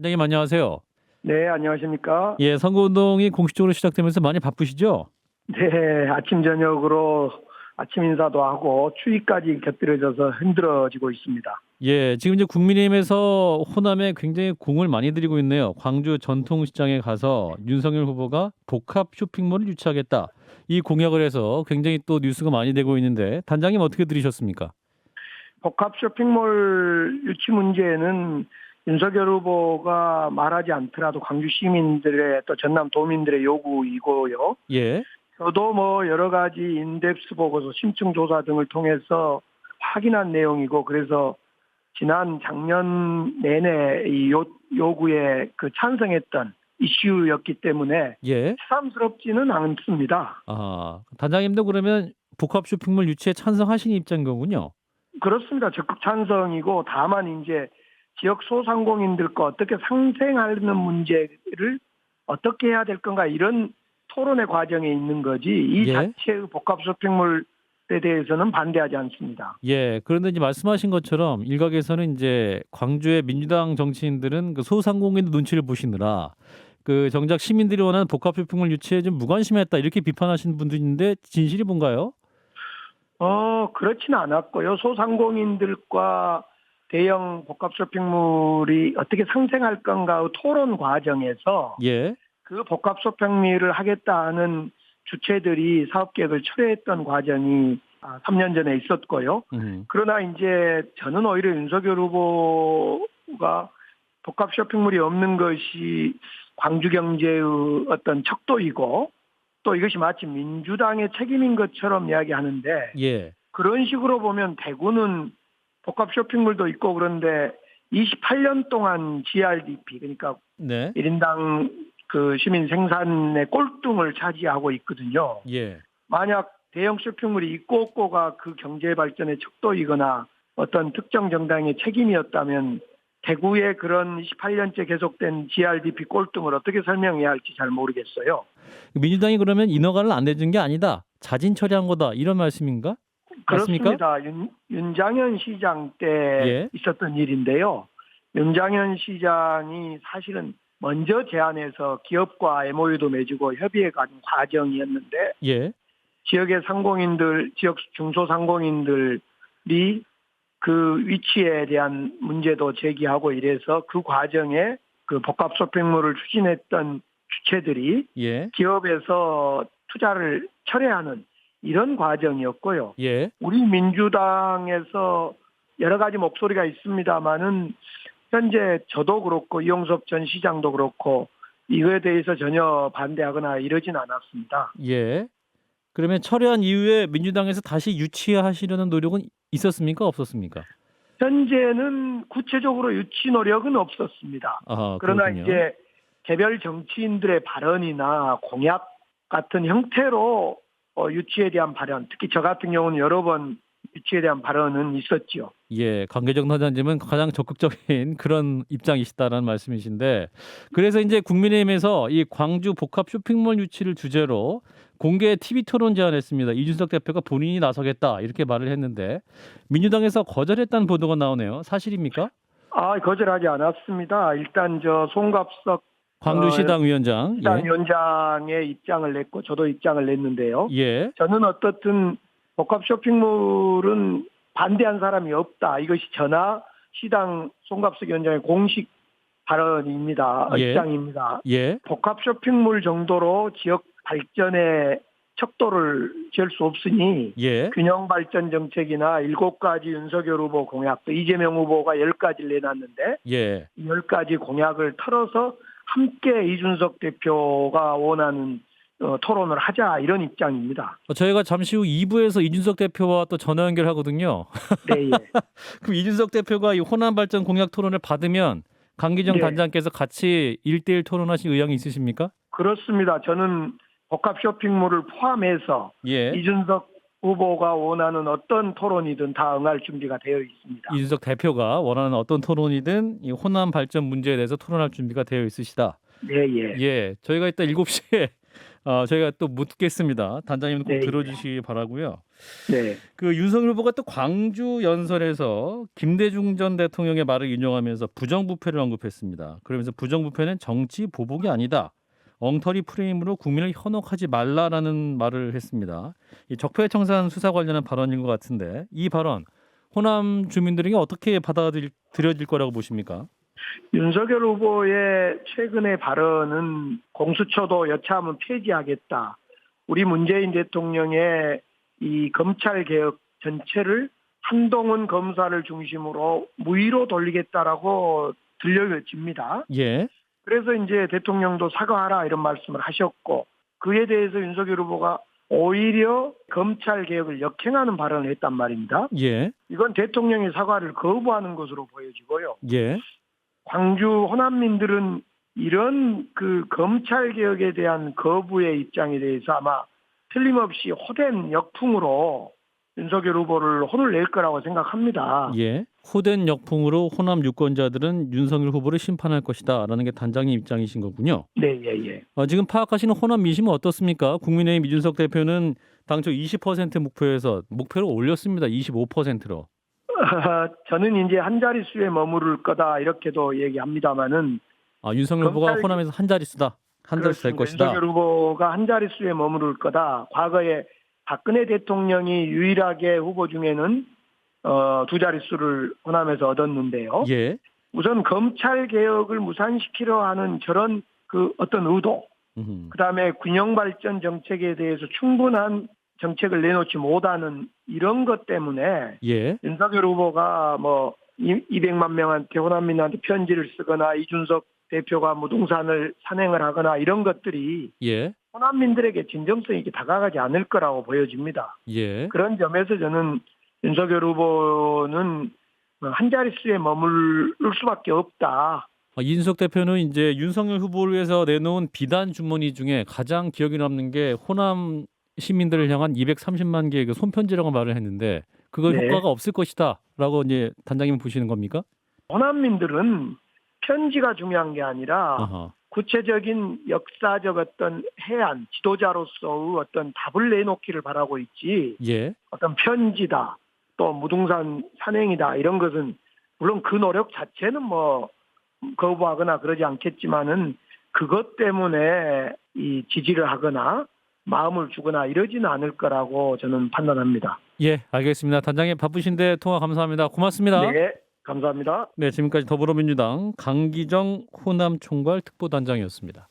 단장님 안녕하세요. 네, 안녕하십니까? 예, 선거운동이 공식적으로 시작되면서 많이 바쁘시죠? 네, 아침 저녁으로 아침 인사도 하고 추위까지 곁들여져서 힘들어지고 있습니다. 예, 지금 이제 국민의힘에서 호남에 굉장히 공을 많이 들이고 있네요. 광주 전통시장에 가서 윤석열 후보가 복합 쇼핑몰을 유치하겠다. 이 공약을 해서 굉장히 또 뉴스가 많이 되고 있는데 단장님 어떻게 들으셨습니까? 복합 쇼핑몰 유치 문제는 윤석열 후보가 말하지 않더라도 광주 시민들의 또 전남 도민들의 요구이고요. 예, 저도 뭐 여러 가지 인덱스 보고서, 심층 조사 등을 통해서 확인한 내용이고, 그래서 지난 작년 내내 이 요구에 찬성했던 이슈였기 때문에 예. 새삼스럽지는 않습니다. 아, 단장님도 그러면 복합 쇼핑몰 유치에 찬성하시는 입장인 거군요. 그렇습니다. 적극 찬성이고, 다만 이제 지역 소상공인들과 어떻게 상생하는 문제를 어떻게 해야 될 건가, 이런 토론의 과정에 있는 거지 이 예. 자체의 복합 쇼핑몰에 대해서는 반대하지 않습니다. 예, 그런데 이제 말씀하신 것처럼 일각에서는 이제 광주의 민주당 정치인들은 그 소상공인 눈치를 보시느라 그 정작 시민들이 원하는 복합 쇼핑몰 유치에 좀 무관심했다 이렇게 비판하시는 분도 있는데 진실이 뭔가요? 그렇지는 않았고요. 소상공인들과 대형 복합 쇼핑몰이 어떻게 상생할 건가 토론 과정에서 예, 그 복합 쇼핑몰을 하겠다는 주체들이 사업 계획을 철회했던 과정이 3년 전에 있었고요. 그러나 이제 저는 오히려 윤석열 후보가 복합 쇼핑몰이 없는 것이 광주 경제의 어떤 척도이고, 또 이것이 마치 민주당의 책임인 것처럼 이야기하는데, 예, 그런 식으로 보면 대구는 복합 쇼핑몰도 있고 그런데 28년 동안 GRDP, 그러니까 네, 1인당 그 시민 생산의 꼴등을 차지하고 있거든요. 예, 만약 대형 쇼핑몰이 있고 없고가 그 경제 발전의 척도이거나 어떤 특정 정당의 책임이었다면 대구의 그런 28년째 계속된 GRDP 꼴등을 어떻게 설명해야 할지 잘 모르겠어요. 민주당이 그러면 인허가를 안 내준 게 아니다, 자진 처리한 거다 이런 말씀인가? 맞습니까? 그렇습니다. 윤장현 시장 때 예, 있었던 일인데요. 윤장현 시장이 사실은 먼저 제안해서 기업과 MOU도 맺고 협의해 간 과정이었는데, 예, 지역의 상공인들, 지역 중소상공인들이 그 위치에 대한 문제도 제기하고 이래서 그 과정에 그 복합 쇼핑몰을 추진했던 주체들이 예, 기업에서 투자를 철회하는 이런 과정이었고요. 예. 우리 민주당에서 여러 가지 목소리가 있습니다만은 현재 저도 그렇고 이용섭 전 시장도 그렇고 이거에 대해서 전혀 반대하거나 이러진 않았습니다. 예. 그러면 철회한 이후에 민주당에서 다시 유치하시려는 노력은 있었습니까? 없었습니까? 현재는 구체적으로 유치 노력은 없었습니다. 아, 그러나 그렇군요. 이제 개별 정치인들의 발언이나 공약 같은 형태로 유치에 대한 발언, 특히 저 같은 경우는 여러 번 유치에 대한 발언은 있었죠. 예, 강계정 단장님은 가장 적극적인 그런 입장이시다라는 말씀이신데, 그래서 이제 국민의힘에서 이 광주 복합 쇼핑몰 유치를 주제로 공개 TV 토론 제안했습니다. 이준석 대표가 본인이 나서겠다 이렇게 말을 했는데 민주당에서 거절했다는 보도가 나오네요. 사실입니까? 거절하지 않았습니다. 일단 송갑석 광주시당 위원장. 시당 위원장의 입장을 냈고 저도 입장을 냈는데요. 예, 저는 어떻든 복합 쇼핑몰은 반대한 사람이 없다. 이것이 전하 시당 송갑석 위원장의 공식 발언입니다. 예. 입장입니다. 예, 복합 쇼핑몰 정도로 지역 발전의 척도를 잴 수 없으니 예, 균형 발전 정책이나 7가지 윤석열 후보 공약, 또 이재명 후보가 10가지를 내놨는데 예. 이 10가지 공약을 털어서 함께 이준석 대표가 원하는 토론을 하자, 이런 입장입니다. 저희가 잠시 후 2부에서 이준석 대표와 또 전화 연결하거든요. 네, 예. 그럼 이준석 대표가 이 호남 발전 공약 토론을 받으면 강기정 네. 단장께서 같이 1대1 토론하실 의향이 있으십니까? 그렇습니다. 저는 복합 쇼핑몰을 포함해서 예. 이준석 후보가 원하는 어떤 토론이든 다 응할 준비가 되어 있습니다. 이준석 대표가 원하는 어떤 토론이든 이 호남 발전 문제에 대해서 토론할 준비가 되어 있으시다. 네, 예. 예. 저희가 이따 7시에 저희가 또 묻겠습니다. 단장님 꼭 네. 들어주시기 바라고요. 네. 그 윤석열 후보가 또 광주 연설에서 김대중 전 대통령의 말을 인용하면서 부정부패를 언급했습니다. 그러면서 부정부패는 정치 보복이 아니다. 엉터리 프레임으로 국민을 현혹하지 말라라는 말을 했습니다. 이 적폐청산 수사 관련한 발언인 것 같은데 이 발언 호남 주민들에게 어떻게 받아들여질 거라고 보십니까? 윤석열 후보의 최근의 발언은 공수처도 여차하면 폐지하겠다. 우리 문재인 대통령의 이 검찰 개혁 전체를 한동훈 검사를 중심으로 무위로 돌리겠다라고 들려집니다. 예. 그래서 이제 대통령도 사과하라 이런 말씀을 하셨고 그에 대해서 윤석열 후보가 오히려 검찰 개혁을 역행하는 발언을 했단 말입니다. 예. 이건 대통령의 사과를 거부하는 것으로 보여지고요. 예. 광주 호남민들은 이런 그 검찰 개혁에 대한 거부의 입장에 대해서 아마 틀림없이 호된 역풍으로 윤석열 후보를 혼을 낼 거라고 생각합니다. 예. 호된 역풍으로 호남 유권자들은 윤석열 후보를 심판할 것이다라는 게 단장님 입장이신 거군요. 네, 예, 예. 지금 파악하시는 호남 민심은 어떻습니까? 국민의힘 이준석 대표는 당초 20% 목표에서 목표를 올렸습니다. 25%로. 저는 이제 한 자릿수에 머무를 거다 이렇게도 얘기합니다만은 윤석열 후보가 호남에서 한 자릿수다. 한 자릿수 될 것이다. 윤석열 후보가 한 자릿수에 머무를 거다. 과거에 박근혜 대통령이 유일하게 후보 중에는 두 자릿수를 호남에서 얻었는데요. 예. 우선 검찰 개혁을 무산시키려 하는 저런 그 어떤 의도, 그다음에 균형 발전 정책에 대해서 충분한 정책을 내놓지 못하는 이런 것 때문에 예. 윤석열 후보가 뭐 200만 명한테 호남민한테 편지를 쓰거나 이준석 대표가 무등산을 산행을 하거나 이런 것들이 예. 호남민들에게 진정성 있게 다가가지 않을 거라고 보여집니다. 예. 그런 점에서 저는 윤석열 후보는 한 자릿수에 머물 수밖에 없다. 이준석 대표는 이제 윤석열 후보를 위해서 내놓은 비단 주머니 중에 가장 기억에 남는 게 호남 시민들을 향한 230만 개의 그 손편지라고 말을 했는데 그거 네. 효과가 없을 것이다라고 이제 단장님 보시는 겁니까? 호남민들은 편지가 중요한 게 아니라 아하. 구체적인 역사적 어떤 해안 지도자로서의 어떤 답을 내놓기를 바라고 있지. 예. 어떤 편지다, 또 무등산 산행이다 이런 것은 물론 그 노력 자체는 뭐 거부하거나 그러지 않겠지만은 그것 때문에 이 지지를 하거나 마음을 주거나 이러지는 않을 거라고 저는 판단합니다. 예, 알겠습니다. 단장님 바쁘신데 통화 감사합니다. 고맙습니다. 네, 감사합니다. 네, 지금까지 더불어민주당 강기정 호남 총괄 특보단장이었습니다.